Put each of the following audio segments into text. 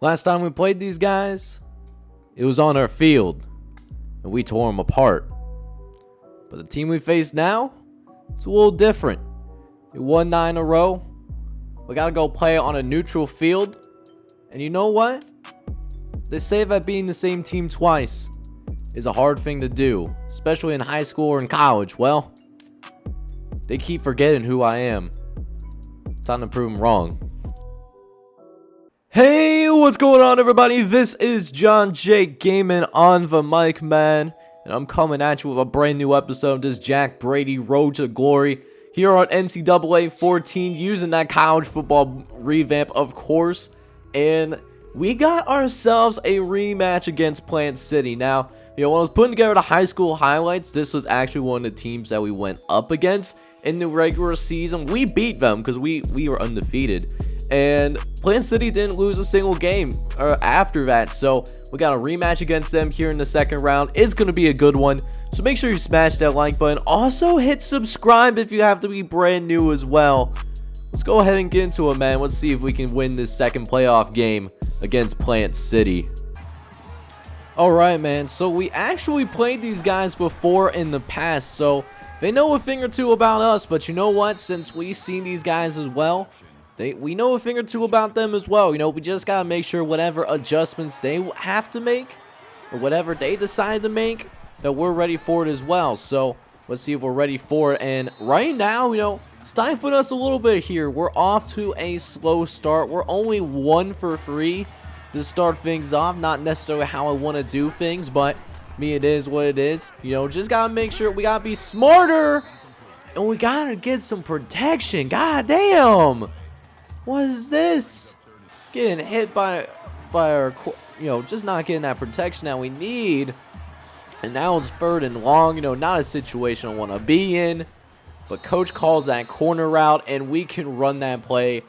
Last time we played these guys, it was on our field, and we tore them apart. But the team we face now, it's a little different. We won 9 in a row. We got to go play on a neutral field. And you know what? They say that being the same team twice is a hard thing to do, especially in high school or in college. Well, they keep forgetting who I am. Time to prove them wrong. Hey, what's going on, everybody? This is John Jake Gaming on the mic, man. And I'm coming at you with a brand new episode of this Jack Brady Road to Glory here on NCAA 14, using that college football revamp, of course. And we got ourselves a rematch against Plant City. Now, when I was putting together the high school highlights, this was actually one of the teams that we went up against in the regular season. We beat them because we were undefeated. And Plant City didn't lose a single game after that. So we got a rematch against them here in the second round. It's going to be a good one. So make sure you smash that like button. Also hit subscribe if you have to be brand new as well. Let's go ahead and get into it, man. Let's see if we can win this second playoff game against Plant City. Alright, man. So we actually played these guys before in the past. So they know a thing or two about us. But you know what? Since we've seen these guys as well, we know a thing or two about them as well. You know, we just got to make sure whatever adjustments they have to make, or whatever they decide to make, that we're ready for it as well. So let's see if we're ready for it. And right now, you know, stifling us a little bit here. We're off to a slow start. We're only 1 for 3 to start things off. Not necessarily how I want to do things, but me, it is what it is. You know, just got to make sure we got to be smarter. And we got to get some protection. God damn. What is this? Getting hit by our, you know, just not getting that protection that we need. And now it's 3rd and long. You know, not a situation I want to be in. But coach calls that corner route, and we can run that play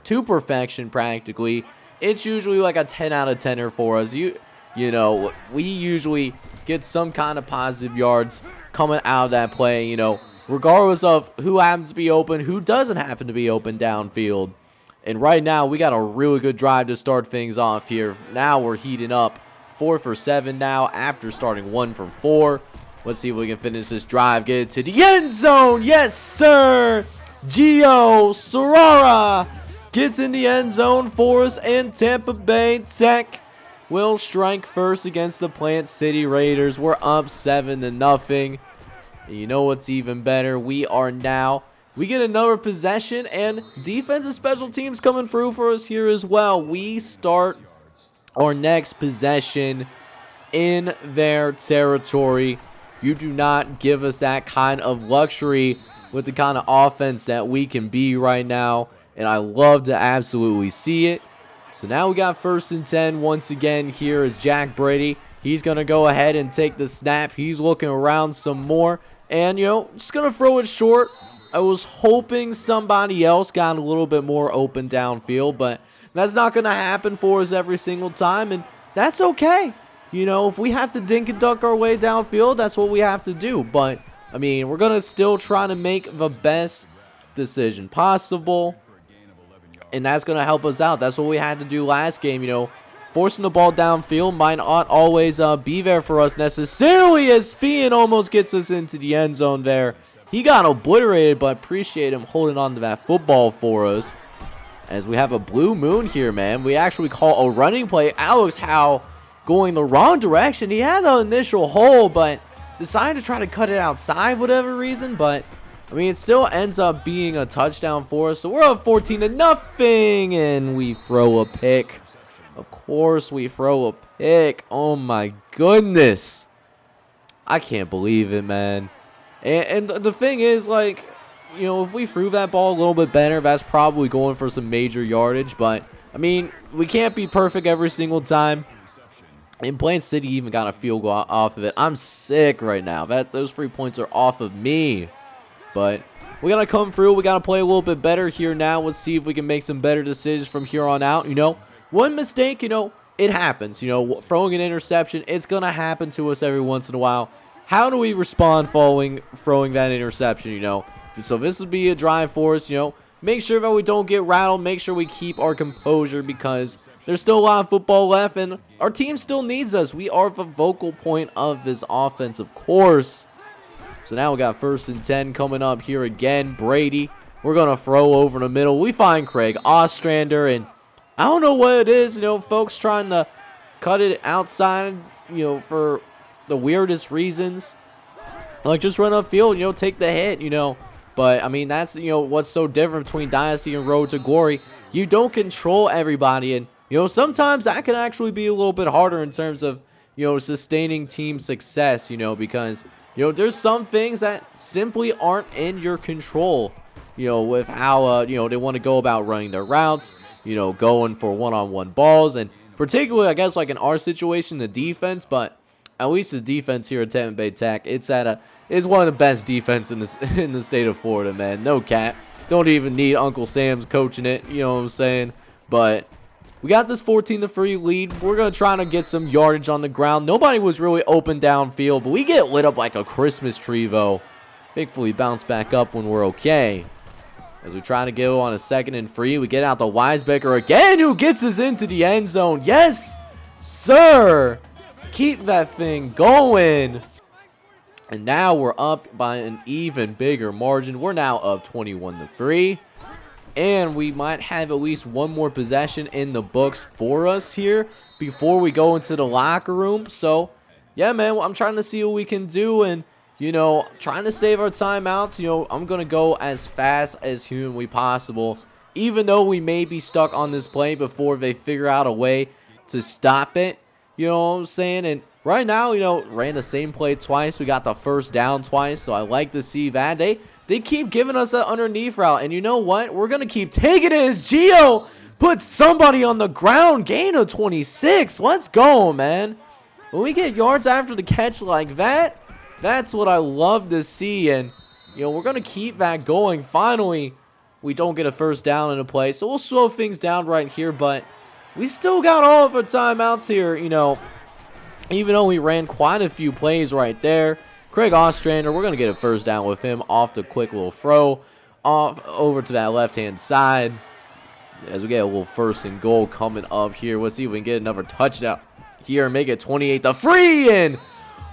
to perfection practically. It's usually like a 10 out of 10er for us. You know, we usually get some kind of positive yards coming out of that play, you know, regardless of who happens to be open, who doesn't happen to be open downfield. And right now, we got a really good drive to start things off here. Now we're heating up. 4 for 7 now after starting 1 for 4. Let's see if we can finish this drive. Get it to the end zone. Yes, sir. Gio Sorara gets in the end zone for us. And Tampa Bay Tech will strike first against the Plant City Raiders. We're up 7-0. And you know what's even better? We get another possession, and defensive special teams coming through for us here as well. We start our next possession in their territory. You do not give us that kind of luxury with the kind of offense that we can be right now, and I love to absolutely see it. So now we got 1st and 10 once again. Here is Jack Brady. He's going to go ahead and take the snap. He's looking around some more, and, you know, just going to throw it short. I was hoping somebody else got a little bit more open downfield, but that's not going to happen for us every single time, and that's okay. You know, if we have to dink and duck our way downfield, that's what we have to do. But, I mean, we're going to still try to make the best decision possible, and that's going to help us out. That's what we had to do last game, you know. Forcing the ball downfield might not always be there for us necessarily, as Fian almost gets us into the end zone there. He got obliterated, but appreciate him holding on to that football for us. As we have a blue moon here, man. We actually call a running play. Alex Howe going the wrong direction. He had the initial hole, but decided to try to cut it outside for whatever reason. But, I mean, it still ends up being a touchdown for us. So we're up 14-0, and we throw a pick. Of course we throw a pick. Oh, my goodness. I can't believe it, man. And the thing is, like, you know, if we threw that ball a little bit better, that's probably going for some major yardage. But, I mean, we can't be perfect every single time. And Plant City even got a field goal off of it. I'm sick right now. Those 3 points are off of me. But we got to come through. We got to play a little bit better here now. Let's see if we can make some better decisions from here on out. You know, one mistake, you know, it happens. You know, throwing an interception, it's going to happen to us every once in a while. How do we respond following throwing that interception, you know? So this would be a drive for us, you know. Make sure that we don't get rattled. Make sure we keep our composure, because there's still a lot of football left, and our team still needs us. We are the vocal point of this offense, of course. So now we got 1st and 10 coming up here again. Brady, we're going to throw over in the middle. We find Craig Ostrander, and I don't know what it is, folks trying to cut it outside, for the weirdest reasons. Like, just run upfield, take the hit, But, I mean, that's, what's so different between Dynasty and Road to Glory. You don't control everybody, and, sometimes that can actually be a little bit harder in terms of, sustaining team success, because, there's some things that simply aren't in your control, with how, they want to go about running their routes, going for one-on-one balls, and particularly, I guess, like in our situation, the defense, but at least the defense here at Tampa Bay Tech, it's one of the best defense in the state of Florida, man. No cap. Don't even need Uncle Sam's coaching it, you know what I'm saying? But we got this 14-3 lead. We're going to try to get some yardage on the ground. Nobody was really open downfield, but we get lit up like a Christmas tree, though. Thankfully, bounce back up when we're okay. As we try to go on a 2nd and 3, we get out to Weisbecker again, who gets us into the end zone. Yes, sir. Keep that thing going. And now we're up by an even bigger margin. We're now up 21-3. And we might have at least one more possession in the books for us here before we go into the locker room. So, yeah, man, I'm trying to see what we can do. And, trying to save our timeouts. I'm going to go as fast as humanly possible, even though we may be stuck on this play before they figure out a way to stop it. You know what I'm saying? And right now, ran the same play twice. We got the 1st down twice, so I like to see that. They keep giving us that underneath route, and you know what? We're going to keep taking it as Gio puts somebody on the ground. Gain of 26. Let's go, man. When we get yards after the catch like that, that's what I love to see, and, we're going to keep that going. Finally, we don't get a 1st down in a play, so we'll slow things down right here, but we still got all of our timeouts here, even though we ran quite a few plays right there. Craig Ostrander, we're going to get a 1st down with him off the quick little throw off over to that left-hand side as we get a little 1st and goal coming up here. Let's see if we can get another touchdown here and make it 28-3, and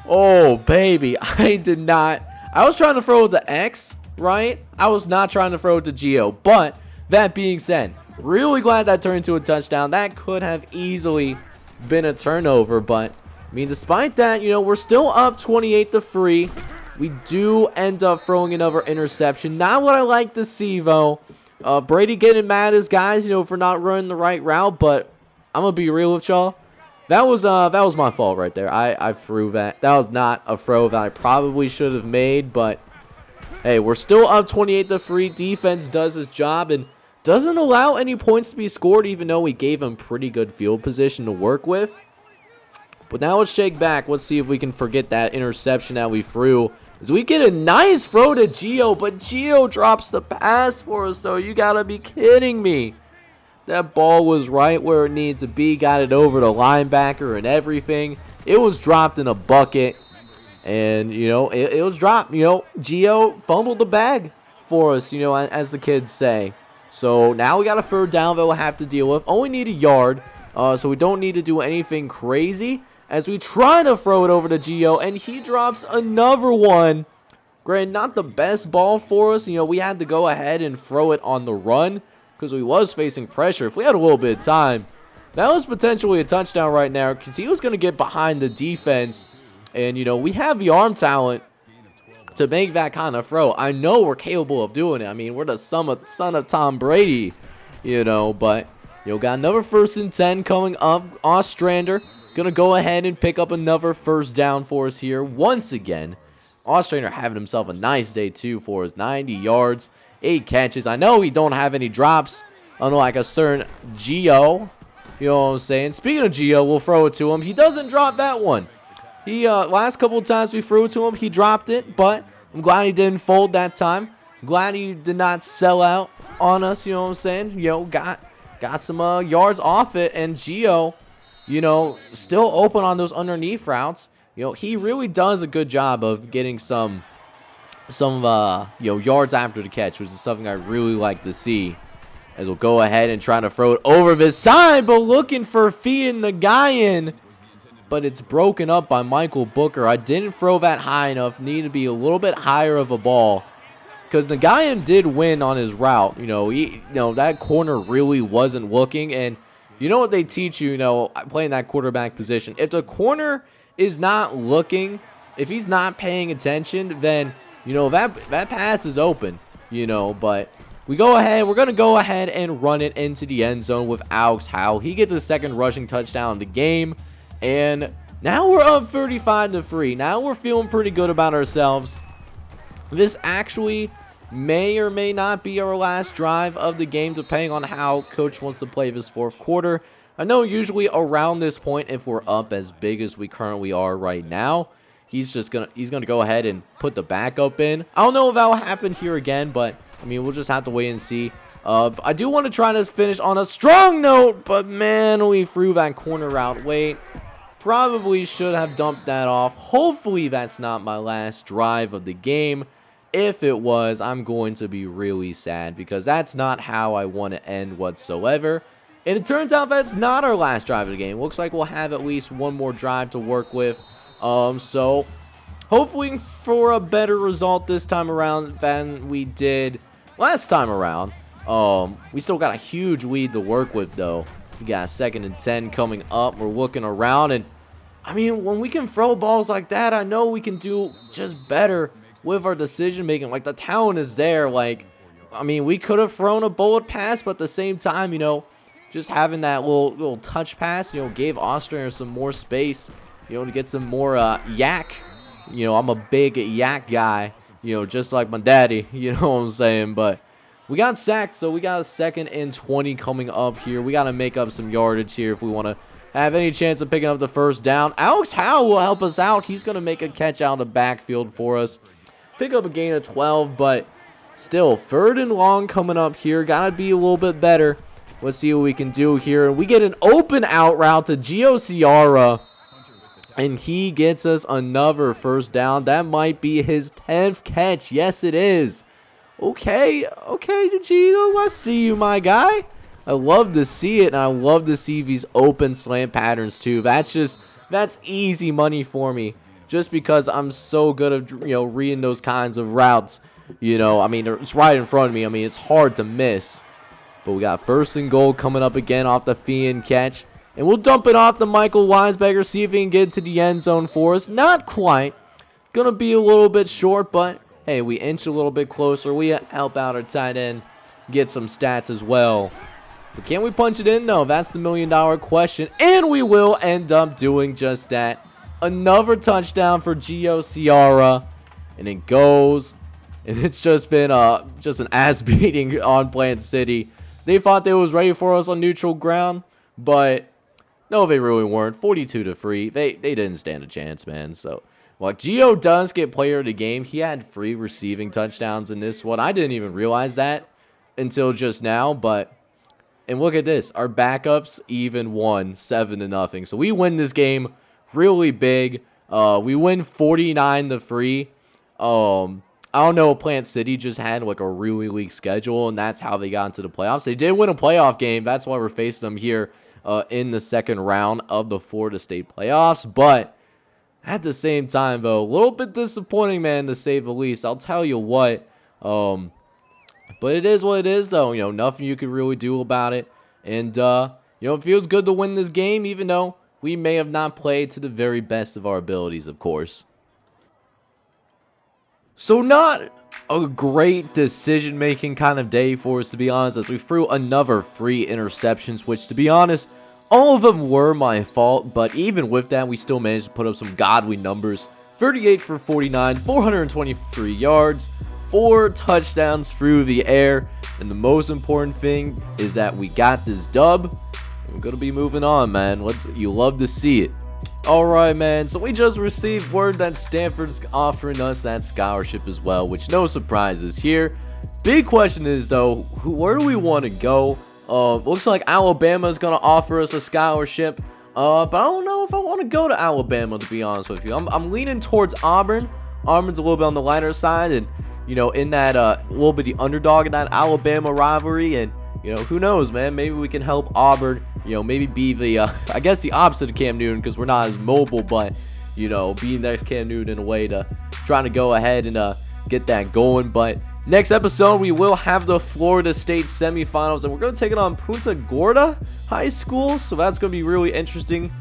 oh, baby, I was trying to throw it to X, right? I was not trying to throw it to Gio, but that being said, really glad that turned into a touchdown. That could have easily been a turnover, but I mean, despite that, we're still up 28-3. We do end up throwing another interception. Not what I like to see, though. Brady getting mad at his guys, for not running the right route, but I'm going to be real with y'all. That was my fault right there. I threw that. That was not a throw that I probably should have made, but hey, we're still up 28-3. Defense does its job and doesn't allow any points to be scored, even though we gave them pretty good field position to work with. But now let's shake back. Let's see if we can forget that interception that we threw. As we get a nice throw to Gio, but Gio drops the pass for us, though. You gotta be kidding me. That ball was right where it needed to be. Got it over the linebacker and everything. It was dropped in a bucket. And, it was dropped. Gio fumbled the bag for us, as the kids say. So now we got a 3rd down that we'll have to deal with. Only need a yard. So we don't need to do anything crazy as we try to throw it over to Gio, and he drops another one. Granted, not the best ball for us. We had to go ahead and throw it on the run because we was facing pressure. If we had a little bit of time, that was potentially a touchdown right now because he was going to get behind the defense. And, we have the arm talent to make that kind of throw. I know we're capable of doing it. I mean, we're the son of Tom Brady, but... got another 1st and 10 coming up. Ostrander going to go ahead and pick up another 1st down for us here once again. Ostrander having himself a nice day, too, for his 90 yards, 8 catches. I know he don't have any drops, unlike a certain Gio. You know what I'm saying? Speaking of Gio, we'll throw it to him. He doesn't drop that one. He last couple of times we threw it to him, he dropped it, but I'm glad he didn't fold that time. I'm glad he did not sell out on us, you know what I'm saying? Got some yards off it, and Gio, still open on those underneath routes. He really does a good job of getting some yards after the catch, which is something I really like to see. as we'll go ahead and try to throw it over this side, but looking for feeding the guy in. But it's broken up by Michael Booker. I didn't throw that high enough. Needed to be a little bit higher of a ball. Because Nagayan did win on his route. That corner really wasn't looking. And you know what they teach you, playing that quarterback position. If the corner is not looking, if he's not paying attention, then, that pass is open, But we're going to go ahead and run it into the end zone with Alex Howe. He gets his second rushing touchdown in the game. And now we're up 35-3. Now we're feeling pretty good about ourselves. This actually may or may not be our last drive of the game, depending on how coach wants to play this fourth quarter. I know usually around this point, if we're up as big as we currently are right now, he's gonna go ahead and put the backup in. I don't know if that will happen here again, but I mean, we'll just have to wait and see. I do want to try to finish on a strong note, but man, we threw that corner route late. Probably should have dumped that off. Hopefully that's not my last drive of the game. If it was, I'm going to be really sad because that's not how I want to end whatsoever. And it turns out that's not our last drive of the game. Looks like we'll have at least one more drive to work with. So hopefully for a better result this time around than we did last time around. We still got a huge lead to work with though. We got 2nd and 10 coming up. We're looking around, and I mean, when we can throw balls like that, I know we can do just better with our decision making. Like, the talent is there. Like, I mean, we could have thrown a bullet pass, but at the same time, just having that little touch pass, gave Austrian some more space, to get some more yak. I'm a big yak guy, just like my daddy. You know what I'm saying? But we got sacked, so we got a 2nd and 20 coming up here. We got to make up some yardage here if we want to have any chance of picking up the first down. Alex Howe will help us out. He's going to make a catch out of the backfield for us. Pick up a gain of 12, but still, 3rd and long coming up here. Got to be a little bit better. Let's see what we can do here. We get an open out route to Gio Ciara, and he gets us another first down. That might be his 10th catch. Yes, it is. Okay, Gio, I see you, my guy. I love to see it, and I love to see these open slant patterns too. That's easy money for me, just because I'm so good at reading those kinds of routes. I mean, it's right in front of me. I mean, it's hard to miss. But we got 1st and goal coming up again off the Fian catch, and we'll dump it off to Michael Weisberger, see if he can get to the end zone for us. Not quite. Gonna be a little bit short, but hey, we inch a little bit closer. We help out our tight end get some stats as well. But can we punch it in? No, that's the $1,000,000 question. And we will end up doing just that. Another touchdown for Gio Ciara. And it goes. And it's just been just an ass beating on Plant City. They thought they was ready for us on neutral ground. But no, they really weren't. 42-3. They didn't stand a chance, man. So while Gio does get player of the game, he had 3 receiving touchdowns in this one. I didn't even realize that until just now. And look at this. Our backups even won 7-0. So we win this game really big. We win 49-3. I don't know. Plant City just had like a really weak schedule, and that's how they got into the playoffs. They did win a playoff game. That's why we're facing them here in the 2nd round of the Florida State playoffs. But at the same time, though, a little bit disappointing, man, to say the least. I'll tell you what. But it is what it is, though. Nothing you can really do about it. And, it feels good to win this game, even though we may have not played to the very best of our abilities, of course. So not a great decision-making kind of day for us, to be honest, as we threw another 3 interceptions, which, to be honest, all of them were my fault. But even with that, we still managed to put up some godly numbers. 38 for 49, 423 yards. 4 touchdowns through the air, and the most important thing is that we got this dub. We're gonna be moving on, man. You love to see it. All right, man. So we just received word that Stanford's offering us that scholarship as well, which no surprises here. Big question is though, where do we want to go? Looks like Alabama's gonna offer us a scholarship, but I don't know if I want to go to Alabama, to be honest with you. I'm leaning towards Auburn. Auburn's a little bit on the lighter side, and in that little bit the underdog in that Alabama rivalry, and you know, who knows, man? Maybe we can help Auburn, you know, maybe be the, I guess the opposite of Cam Newton because we're not as mobile, but, you know, be next Cam Newton in a way to trying to go ahead and get that going. But next episode, we will have the Florida State semifinals, and we're going to take it on Punta Gorda High School, so that's going to be really interesting.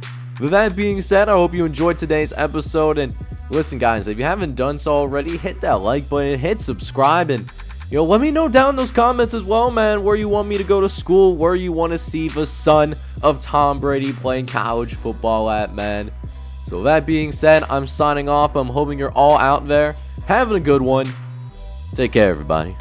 With that being said, I hope you enjoyed today's episode, and listen, guys, if you haven't done so already, hit that like button, hit subscribe, and you know, let me know down in those comments as well, man, where you want me to go to school, where you want to see the son of Tom Brady playing college football at, man. So with that being said, I'm signing off. I'm hoping you're all out there having a good one. Take care, everybody.